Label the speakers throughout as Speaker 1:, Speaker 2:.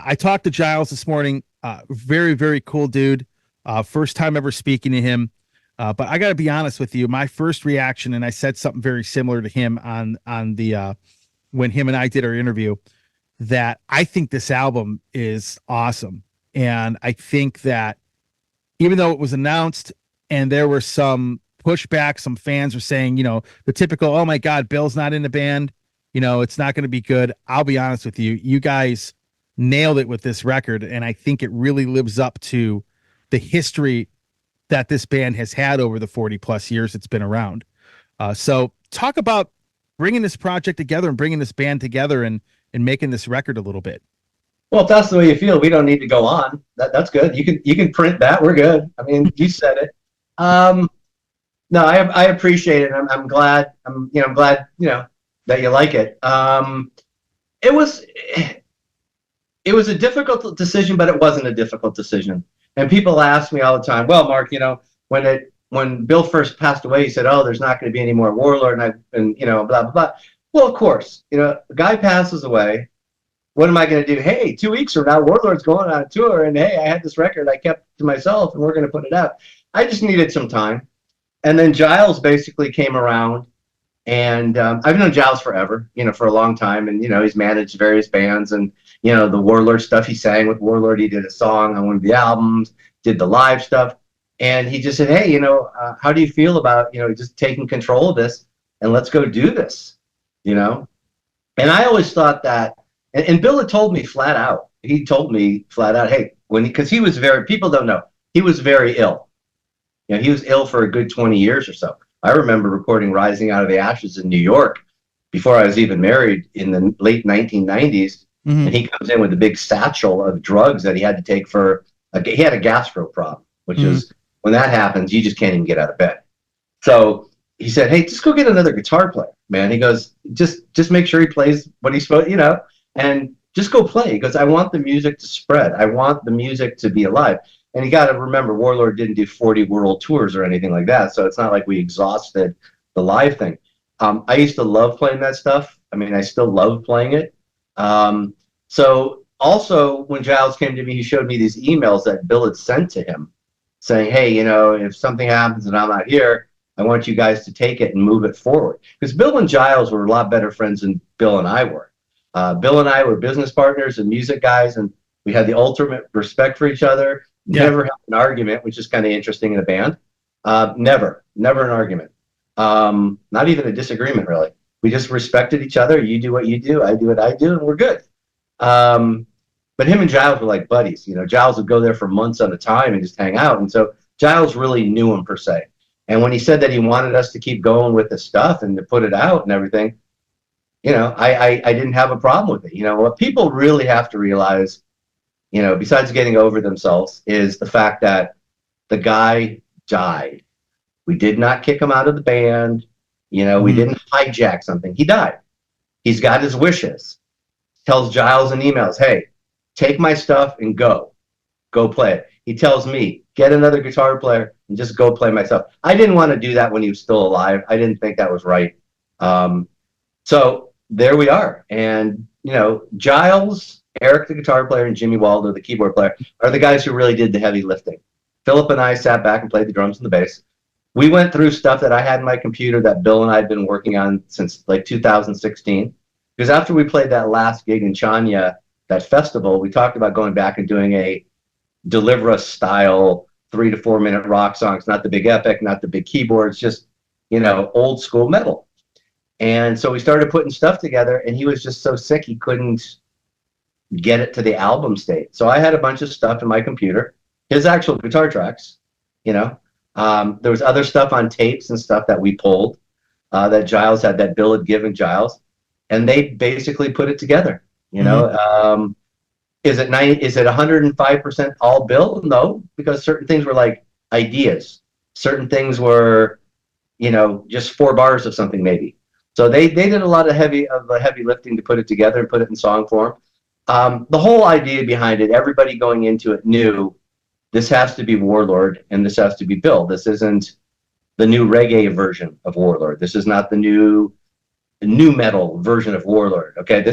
Speaker 1: I talked to Giles this morning. Very, very cool dude. First time ever speaking to him. But I got to be honest with you. My first reaction, and I said something very similar to him on the when him and I did our interview, that I think this album is awesome, and I think that even though it was announced and there were some pushback, some fans were saying, the typical, "Oh my God, Bill's not in the band. It's not going to be good." I'll be honest with you. You guys nailed it with this record, and I think it really lives up to the history that this band has had over the 40 plus years it's been around. So talk about bringing this project together and bringing this band together and making this record a little bit.
Speaker 2: Well, if that's the way you feel, we don't need to go on. That's good. You can print that. We're good. I mean, you said it. No, I appreciate it. I'm glad. I'm glad that you like it. It was a difficult decision, but it wasn't a difficult decision. And people ask me all the time, "Well, Mark, when Bill first passed away, he said, 'Oh, there's not going to be any more Warlord,' and blah blah blah." Well, of course, a guy passes away. What am I going to do? Hey, 2 weeks from now, Warlord's going on a tour, and hey, I had this record I kept to myself, and we're going to put it out. I just needed some time. And then Giles basically came around, and I've known Giles forever, for a long time, and he's managed various bands, and the Warlord stuff. He sang with Warlord. He did a song on one of the albums, did the live stuff, and he just said, "Hey, how do you feel about just taking control of this and let's go do this?" And I always thought that. And Bill had told me flat out. He told me flat out, "Hey, because he was people don't know, he was very ill. He was ill for a good 20 years or so. I remember recording Rising Out of the Ashes in New York before I was even married in the late 1990s. Mm-hmm. And he comes in with a big satchel of drugs that he had to take he had a gastro problem, which mm-hmm. is when that happens, you just can't even get out of bed. So he said, "Hey, just go get another guitar player, man." He goes, just make sure he plays what he's supposed, and just go play. He goes, "I want the music to spread. I want the music to be alive." And you got to remember, Warlord didn't do 40 world tours or anything like that. So it's not like we exhausted the live thing. I used to love playing that stuff. I mean, I still love playing it. So also when Giles came to me, he showed me these emails that Bill had sent to him saying, "Hey, if something happens and I'm not here, I want you guys to take it and move it forward." Because Bill and Giles were a lot better friends than Bill and I were. Bill and I were business partners and music guys, and we had the ultimate respect for each other. Yeah. Never had an argument, which is kind of interesting in a band. Never an argument. Not even a disagreement, really. We just respected each other. You do what you do, I do what I do, and we're good. But him and Giles were like buddies. Giles would go there for months at a time and just hang out. And so Giles really knew him, per se. And when he said that he wanted us to keep going with the stuff and to put it out and everything, I didn't have a problem with it. What people really have to realize, besides getting over themselves, is the fact that the guy died. We did not kick him out of the band. Mm-hmm. We didn't hijack something. He died. He's got his wishes. Tells Giles in emails, "Hey, take my stuff and go play it." He tells me, "Get another guitar player and just go play myself." I didn't want to do that when he was still alive. I didn't think that was right. So there we are. And, Giles, Eric, the guitar player, and Jimmy Waldo, the keyboard player, are the guys who really did the heavy lifting. Philip and I sat back and played the drums and the bass. We went through stuff that I had in my computer that Bill and I had been working on since like 2016. Because after we played that last gig in Chania, that festival, we talked about going back and doing a Deliver Us style 3 to 4 minute rock songs, not the big epic, not the big keyboards, just, old school metal. And so we started putting stuff together, and he was just so sick he couldn't get it to the album state. So I had a bunch of stuff in my computer, his actual guitar tracks, there was other stuff on tapes and stuff that we pulled that Giles had, that Bill had given Giles, and they basically put it together. Mm-hmm. Is it 105% all Bill? No, because certain things were like ideas. Certain things were, just 4 bars of something maybe. So they did a lot of heavy lifting to put it together and put it in song form. The whole idea behind it, everybody going into it knew this has to be Warlord and this has to be Bill. This isn't the new reggae version of Warlord. This is not the new metal version of Warlord. Okay,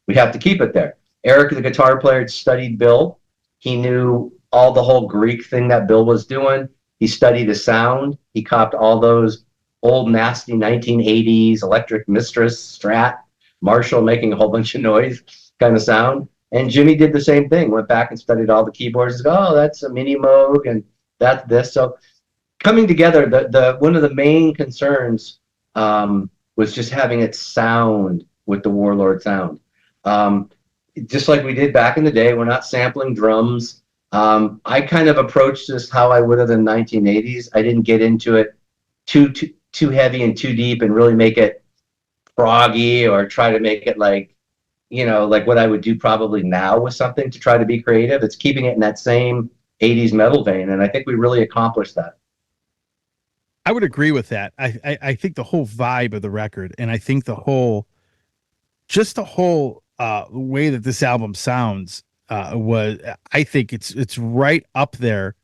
Speaker 2: we have to keep it there. Eric, the guitar player, had studied Bill. He knew all the whole Greek thing that Bill was doing. He studied the sound. He copped all those old nasty 1980s Electric Mistress, Strat, Marshall making a whole bunch of noise kind of sound. And Jimmy did the same thing. Went back and studied all the keyboards. And go, oh, that's a mini Moog, and that's this. So coming together, the one of the main concerns was just having it sound with the Warlord sound. Just like we did back in the day, we're not sampling drums. I kind of approached this how I would have in the 1980s. I didn't get into it too heavy and too deep and really make it froggy or try to make it like, like what I would do probably now with something to try to be creative. It's keeping it in that same 80s metal vein. And I think we really accomplished that.
Speaker 1: I would agree with that. I think the whole vibe of the record, and I think the whole way that this album sounds was, I think it's right up there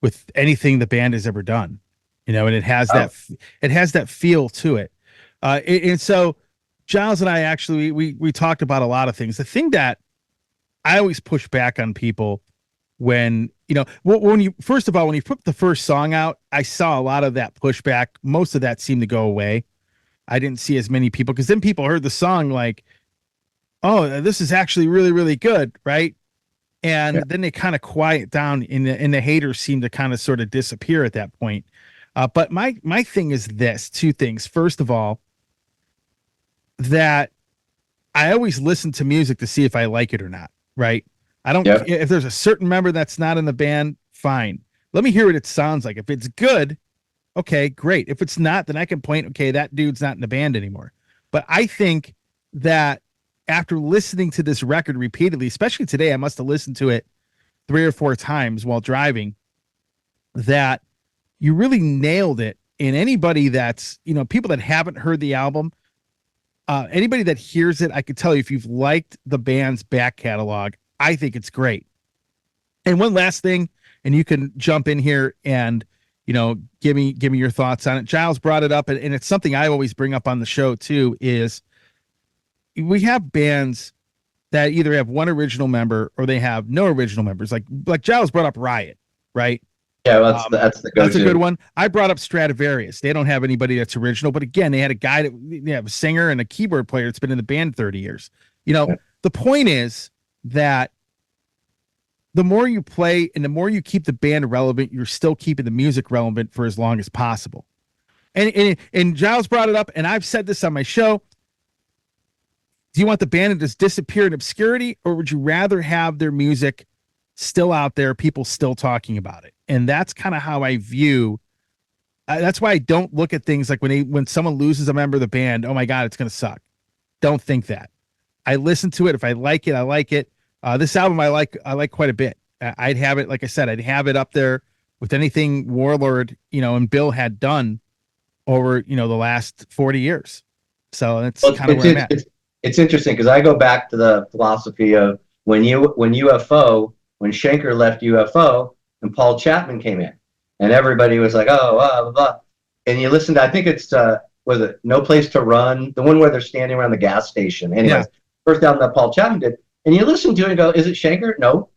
Speaker 1: with anything the band has ever done, and it has that feel to it. And so Giles and I actually we talked about a lot of things. The thing that I always push back on people when when you first of all when you put the first song out, I saw a lot of that pushback. Most of that seemed to go away. I didn't see as many people, because then people heard the song like, oh, this is actually really, really good, right? And then they kind of quiet down, and the haters seem to kind of sort of disappear at that point. But my thing is this: two things. First of all, that I always listen to music to see if I like it or not, right? I don't if there's a certain member that's not in the band, fine. Let me hear what it sounds like. If it's good, okay, great. If it's not, then I can point, okay, that dude's not in the band anymore. But I think that after listening to this record repeatedly, especially today, I must have listened to it 3 or 4 times while driving, that you really nailed it. And anybody that's, people that haven't heard the album, anybody that hears it, I could tell you, if you've liked the band's back catalog, I think it's great. And one last thing, and you can jump in here and, give me your thoughts on it. Giles brought it up, and it's something I always bring up on the show too, is we have bands that either have one original member or they have no original members. Like Giles brought up Riot, right?
Speaker 2: Yeah, well, that's the go-to.
Speaker 1: That's a good one. I brought up Stratovarius. They don't have anybody that's original, but again, they had a guy they have a singer and a keyboard player that's been in the band 30 years. The point is that the more you play and the more you keep the band relevant, you're still keeping the music relevant for as long as possible. And Giles brought it up, and I've said this on my show. Do you want the band to just disappear in obscurity, or would you rather have their music still out there, people still talking about it? And that's kind of how I view. That's why I don't look at things like when someone loses a member of the band, oh my God, it's going to suck. Don't think that. I listen to it. If I like it, I like it. This album I like quite a bit. I'd have it, like I said, I'd have it up there with anything Warlord, and Bill had done over, the last 40 years. So that's kind of where I'm at.
Speaker 2: It's interesting because I go back to the philosophy of when Schenker left UFO and Paul Chapman came in, and everybody was like, oh, blah, blah. And you listen to, I think it's, was it No Place to Run? The one where they're standing around the gas station. Anyways, first album that Paul Chapman did. And you listen to it and go, is it Schenker? No,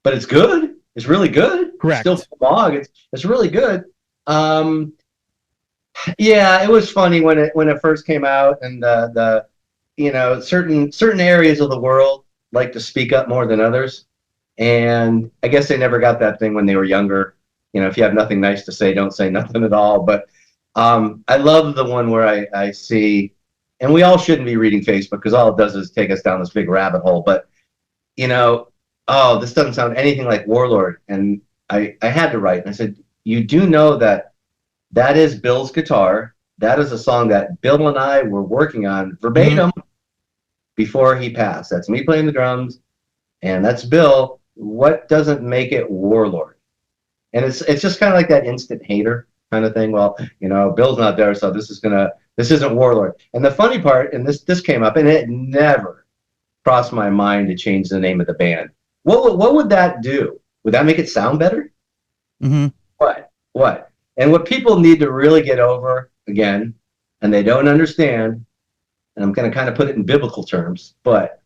Speaker 2: but it's good. It's really good.
Speaker 1: Correct.
Speaker 2: Still Fog. It's really good. Yeah, it was funny when it first came out, and the certain areas of the world like to speak up more than others. And I guess they never got that thing when they were younger. If you have nothing nice to say, don't say nothing at all. But I love the one where I see, and we all shouldn't be reading Facebook because all it does is take us down this big rabbit hole. But, oh, this doesn't sound anything like Warlord. And I had to write, and I said, you do know that is Bill's guitar. That is a song that Bill and I were working on verbatim before he passed. That's me playing the drums, and that's Bill. What doesn't make it Warlord? And it's just kind of like that instant hater kind of thing. Well, Bill's not there, so this isn't Warlord. And the funny part, and this came up, and it never crossed my mind to change the name of the band. What would that do? Would that make it sound better?
Speaker 1: Mm-hmm.
Speaker 2: What? And what people need to really get over, again, and they don't understand, and I'm going to kind of put it in biblical terms, but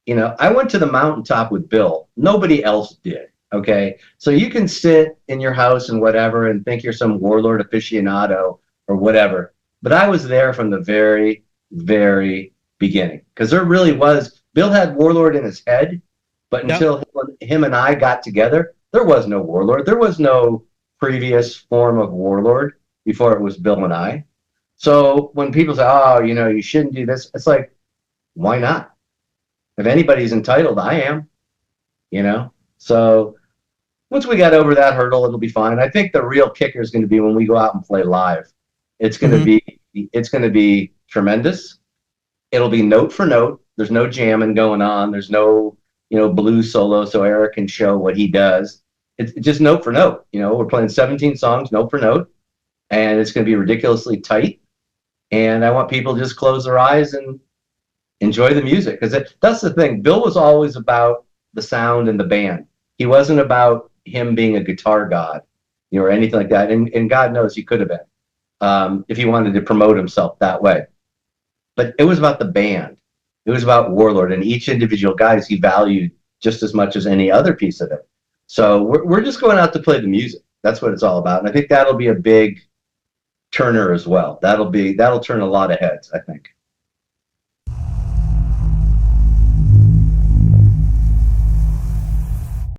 Speaker 2: I went to the mountaintop with Bill. Nobody else did. Okay. So you can sit in your house and whatever and think you're some warlord aficionado or whatever. But I was there from the very, very beginning because there really was. Bill had Warlord in his head, but
Speaker 1: Yep.
Speaker 2: until him and I got together, there was no Warlord. There was no previous form of Warlord before it was Bill and I. So when people say, oh, you shouldn't do this, it's like, why not? If anybody's entitled, I am, you know? So once we got over that hurdle, it'll be fine. I think the real kicker is going to be when we go out and play live. It's going to
Speaker 1: Hmm.
Speaker 2: be it's going to be tremendous. It'll be note for note. There's no jamming going on. There's no, blues solo so Eric can show what he does. It's just note for note. We're playing 17 songs note for note, and it's going to be ridiculously tight. And I want people to just close their eyes and enjoy the music because that's the thing. Bill was always about the sound and the band. He wasn't about him being a guitar god, or anything like that. And God knows he could have been if he wanted to promote himself that way. But it was about the band. It was about Warlord and each individual guys he valued just as much as any other piece of it. So we're just going out to play the music. That's what it's all about. And I think that'll be a big turner as well. That'll turn a lot of heads, I think.